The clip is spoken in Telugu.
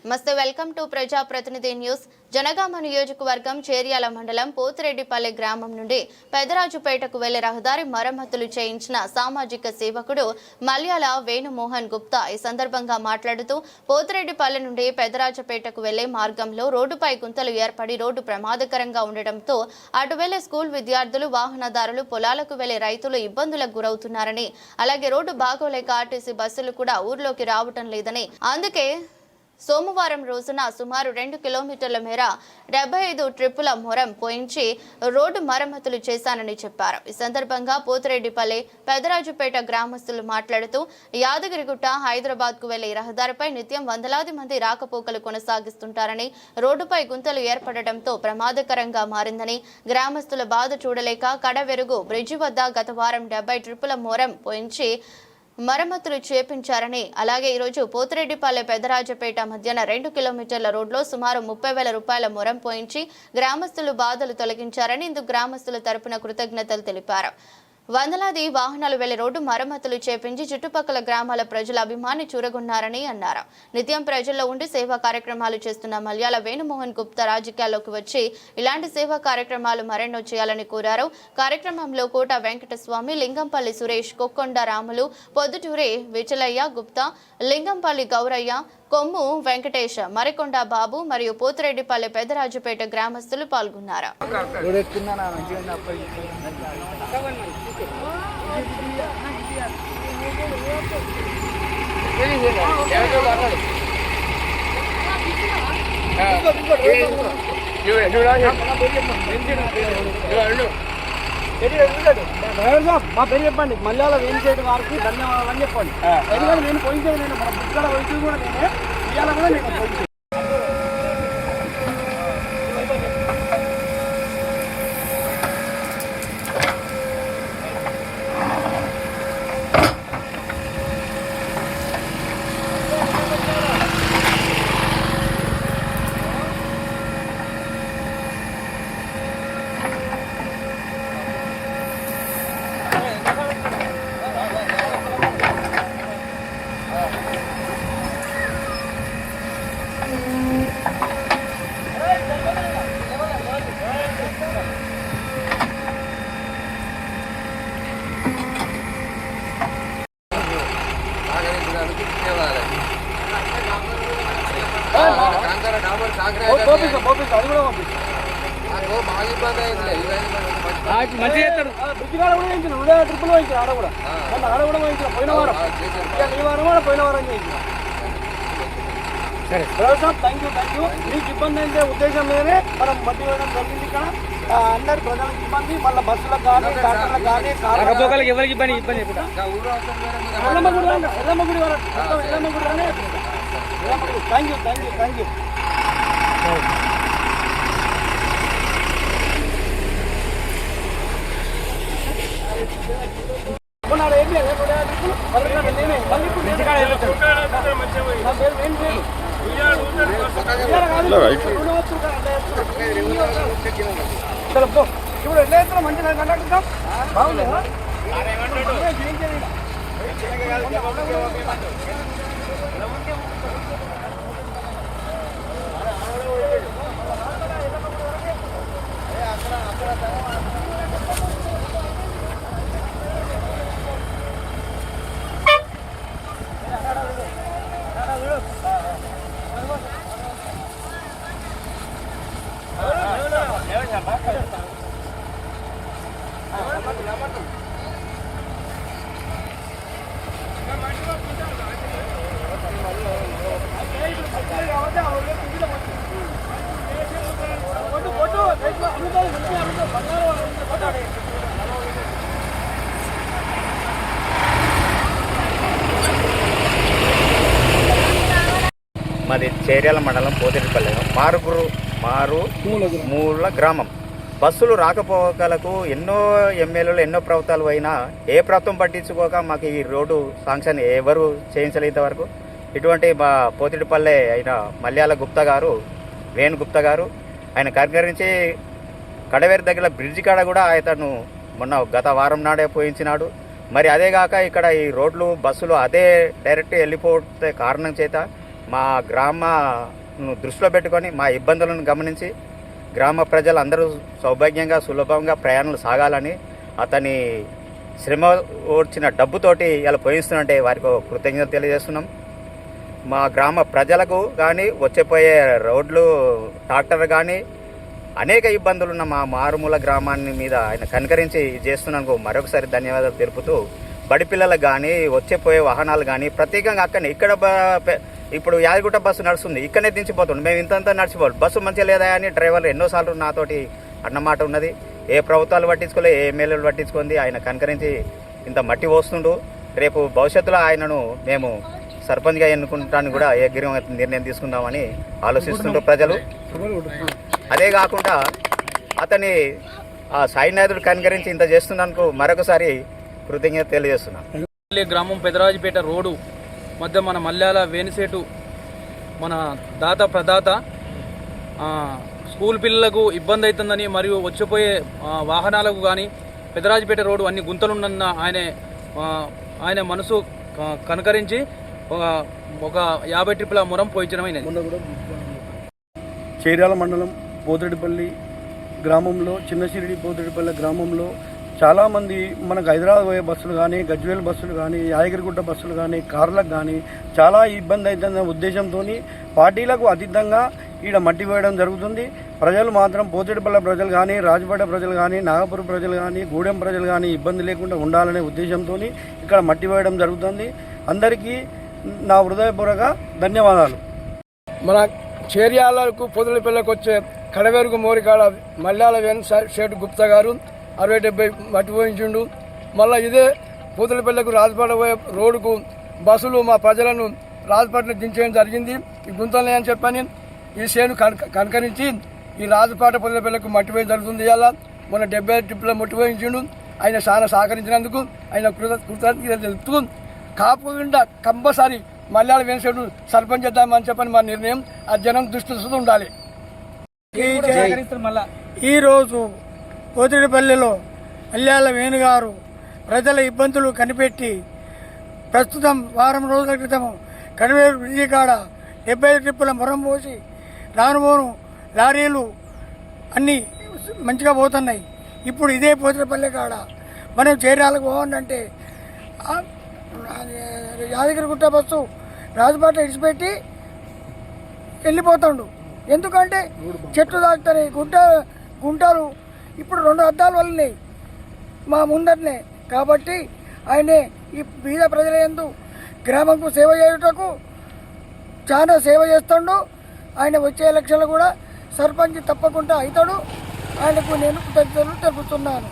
నమస్తే వెల్కమ్ టు ప్రజా ప్రతినిధి న్యూస్. జనగామ నియోజకవర్గం చేర్యాల మండలం పోతిరెడ్డిపల్లె గ్రామం నుండి పెదరాజుపేటకు వెళ్లే రహదారి మరమ్మతులు చేయించిన సామాజిక సేవకుడు మల్యాల వేణుమోహన్ గుప్తా ఈ సందర్భంగా మాట్లాడుతూ పోతిరెడ్డిపల్లె నుండి పెదరాజుపేటకు వెళ్లే మార్గంలో రోడ్డుపై గుంతలు ఏర్పడి రోడ్డు ప్రమాదకరంగా ఉండడంతో అటు వెళ్లే స్కూల్ విద్యార్థులు వాహనదారులు పొలాలకు వెళ్లే రైతులు ఇబ్బందులకు గురవుతున్నారని, అలాగే రోడ్డు బాగోలేక ఆర్టీసీ బస్సులు కూడా ఊర్లోకి రావటం లేదని, అందుకే సోమవారం రోజున సుమారు 2 కిలోమీటర్ల మేర 75 ట్రిప్పుల మొరం పోయించి రోడ్డు మరమ్మతులు చేశానని చెప్పారు. ఈ సందర్భంగా పోతిరెడ్డిపల్లె పెదరాజుపేట గ్రామస్తులు మాట్లాడుతూ యాదగిరిగుట్ట హైదరాబాద్కు వెళ్లే రహదారిపై నిత్యం వందలాది మంది రాకపోకలు కొనసాగిస్తుంటారని, రోడ్డుపై గుంతలు ఏర్పడటంతో ప్రమాదకరంగా మారిందని, గ్రామస్తుల బాధ చూడలేక కడవెరుగు బ్రిడ్జి వద్ద గత వారం 70 ట్రిప్పుల మొరం పోయించి మరమ్మతులు చేపించారని, అలాగే ఈరోజు పోతిరెడ్డిపల్లె పెదరాజపేట మధ్యన 2 కిలోమీటర్ల రోడ్లో సుమారు 30,000 రూపాయల మొరం పోయించి గ్రామస్తులు బాధలు తొలగించారని ఇందుకు గ్రామస్తుల తరపున కృతజ్ఞతలు తెలిపారు. వందలాది వాహనాలు వెళ్లే రోడ్డు మరమ్మతులు చేపించి చుట్టుపక్కల గ్రామాల ప్రజల అభిమాని చూరగొన్నారని అన్నారు. నిత్యం ప్రజల్లో ఉండి సేవా కార్యక్రమాలు చేస్తున్న మల్యాల వేణుమోహన్ గుప్తా రాజకీయాల్లోకి వచ్చి ఇలాంటి సేవా కార్యక్రమాలు మరెన్నో చేయాలని కోరారు. కార్యక్రమంలో కోట వెంకటస్వామి, లింగంపల్లి సురేష్, కొక్కొండ రాములు, పొద్దుటూరి విచలయ్య గుప్తా, లింగంపల్లి గౌరయ్య, కొమ్ము వెంకటేష్, మరికొండ బాబు మరియు పోతిరెడ్డిపల్లె పెదరాజుపేట గ్రామస్తులు పాల్గొన్నారు. మా పేరు చెప్పండి. మల్యాల వేణుచేటి వారికి ధన్యవాదాలు అని చెప్పండి. ఎందుకంటే నేను పోయించేది నేను మన బుక్కడ వయసు కూడా నేనే ఇవాళ కూడా నేను పోయించేది. మంచిగా చేస్తాడు. బ్రిడ్జి కాడ కూడా వేయించిన 100 ట్రిప్పులు వేయించిన ఆడ కూడా వేయించిన పోయిన వారం, ఈ వారం కూడా పోయిన వారం చేయించిన. సరే సార్, థ్యాంక్ యూ. మీకు ఇబ్బంది అయితే ఉద్దేశం మీదనే మనం మట్టి వేయడం జరిగింది. ఇక్కడ అందరు ప్రజలకు ఇబ్బంది, మళ్ళీ బస్సులకు కానీ డాక్టర్లకు కానీ ఎవరికి ఇబ్బంది ఎల్లమ్మగుడి థ్యాంక్ యూ. ఇప్పుడు ఎట్లా చేస్తాం మంచిగా కండక్టర్ బాగుంది. మాది చేర్యాల మండలం పోతిరెడ్డిపల్లె మూల గ్రామం. బస్సులు రాకపోకలకు ఎన్నో ఎమ్మెల్యేలు ఎన్నో ప్రభుత్వాలు అయినా ఏ ప్రభుత్వం పట్టించుకోక మాకు ఈ రోడ్డు శాంక్షన్ ఎవరు చేయించలేదు వరకు. ఇటువంటి మా పోతిరెడ్డిపల్లె అయిన మల్యాల గుప్తా గారు, వేణు గుప్తా గారు ఆయన కనికరించి కడవేరు దగ్గర బ్రిడ్జి కాడ కూడా అతను మొన్న గత వారం నాడే పోయించినాడు. మరి అదే కాక ఇక్కడ ఈ రోడ్లు బస్సులు అదే డైరెక్ట్ వెళ్ళిపోతే కారణం చేత మా గ్రామను దృష్టిలో పెట్టుకొని మా ఇబ్బందులను గమనించి గ్రామ ప్రజలు అందరూ సౌభాగ్యంగా సులభంగా ప్రయాణాలు సాగాలని అతని శ్రమ ఓర్చిన డబ్బుతోటి ఇలా పోయిస్తుంటే వారికి కృతజ్ఞత తెలియజేస్తున్నాం. మా గ్రామ ప్రజలకు కానీ వచ్చేపోయే రోడ్లు ట్రాక్టర్ కానీ అనేక ఇబ్బందులు ఉన్న మా మారుమూల గ్రామాన్ని మీద ఆయన కనికరించి చేస్తున్నందుకు మరొకసారి ధన్యవాదాలు తెలుపుతూ బడి పిల్లలకు కానీ వచ్చేపోయే వాహనాలు కానీ ప్రత్యేకంగా అక్కడనే ఇక్కడ ఇప్పుడు యాదగిరిగుట్ట బస్సు నడుస్తుంది, ఇక్కడనే దించిపోతుంది. మేము ఇంతంతా నడిచిపోవాలి, బస్సు మంచిగా లేదా అని డ్రైవర్లు ఎన్నోసార్లు నాతోటి అన్నమాట ఉన్నది. ఏ ప్రభుత్వాలు పట్టించుకోలే, ఏ ఎమ్మెల్యేలు పట్టించుకుంది, ఆయన కనికరించి ఇంత మట్టి పోస్తుండు. రేపు భవిష్యత్తులో ఆయనను మేము సర్పంచ్గా ఎన్నుకుంటాను కూడా ఏ నిర్ణయం తీసుకుందామని ఆలోచిస్తుండ్రు ప్రజలు. అదే కాకుండా అతని ఆ సాయినాథుడు కనికరించి ఇంత చేస్తున్నందుకు మరొకసారి కృతజ్ఞత తెలియజేస్తున్నాను. గ్రామం పెదరాజుపేట రోడ్డు మధ్య మన మల్యాల వేణిసేటు మన దాత ప్రదాత స్కూల్ పిల్లలకు ఇబ్బంది అవుతుందని మరియు వచ్చిపోయే వాహనాలకు కానీ పెదరాజుపేట రోడ్డు అన్ని గుంతలున్న ఆయన మనసు కనకరించి ఒక 50 ట్రిప్పుల మురం పోయించడమైనది. చేర్యాల మండలం పోతిరెడ్డిపల్లి గ్రామంలో చిన్నసిరిడి పోతిరెడ్డిపల్లి గ్రామంలో చాలామంది మనకు హైదరాబాద్ పోయే బస్సులు కానీ గజ్వేల్ బస్సులు కానీ యాదగిరిగుట్ట బస్సులు కానీ కార్లకు కానీ చాలా ఇబ్బంది అవుతుందనే ఉద్దేశంతో పార్టీలకు అతీతంగా ఈడ మట్టి వేయడం జరుగుతుంది. ప్రజలు మాత్రం పోతిరెడ్డిపల్లి ప్రజలు కానీ రాజపేట ప్రజలు కానీ నాగపూర్ ప్రజలు కానీ గూడెం ప్రజలు కానీ ఇబ్బంది లేకుండా ఉండాలనే ఉద్దేశంతో ఇక్కడ మట్టి వేయడం జరుగుతుంది. అందరికీ నా హృదయపూర్వక ధన్యవాదాలు. మన చేర్యాలకు పొదులపల్లికి వచ్చే కడవేరుకు మోరికాడ మల్యాల వేణుసేటు గుప్తా గారు 60-70 మట్టి పోయించిండు. మళ్ళీ ఇదే పొదులపల్లికి రాజపేట పోయే రోడ్డుకు బస్సులు మా ప్రజలను రాజపేటలో దించేయడం జరిగింది. ఈ గుంతలే అని చెప్పని ఈ సేను కనకరించి ఈ రాజపేట పొదులపల్లికి మట్టి పోయి జరుగుతుంది. ఇలా మొన్న 70 ట్రిప్పుల మట్టి పోయించిండు. ఆయన చాలా సహకరించినందుకు ఆయన కృతజ్ఞత తెలుపుతూ కాకుండా కంపల్సరీ మల్యాల వేణుసేటు సర్పంచ్ చేద్దామని చెప్పని మా నిర్ణయం. ఆ జనం దృష్టి ఉండాలి. ఈరోజు పోతిరెడ్డిపల్లిలో మల్యాల వేణుగారు ప్రజల ఇబ్బందులు కనిపెట్టి ప్రస్తుతం వారం రోజుల క్రితం కడవేరు బ్రిడ్జి కాడ 70 ట్రిప్పుల మొరం పోసి రానుబోను లారీలు అన్నీ మంచిగా పోతున్నాయి. ఇప్పుడు ఇదే పోతిరెడ్డిపల్లి కాడ మనం చేర్యాలకు పోవాలంటే యాదగిరిగుట్ట బస్సు రాజపేట ఇడిచిపెట్టి వెళ్ళిపోతాడు. ఎందుకంటే చెట్లు తాకుతాయి, గుంటలు ఇప్పుడు 2 అద్దాలు వల్లనే మా ముందరనే. కాబట్టి ఆయనే ఈ బీద ప్రజల యందు గ్రామంకు సేవ చేయుటకు చాలా సేవ చేస్తాడు. ఆయన వచ్చే ఎలక్షన్లు కూడా సర్పంచ్ తప్పకుండా అవుతాడు. ఆయనకు నేను కృతజ్ఞతలు తెలుపుతున్నాను.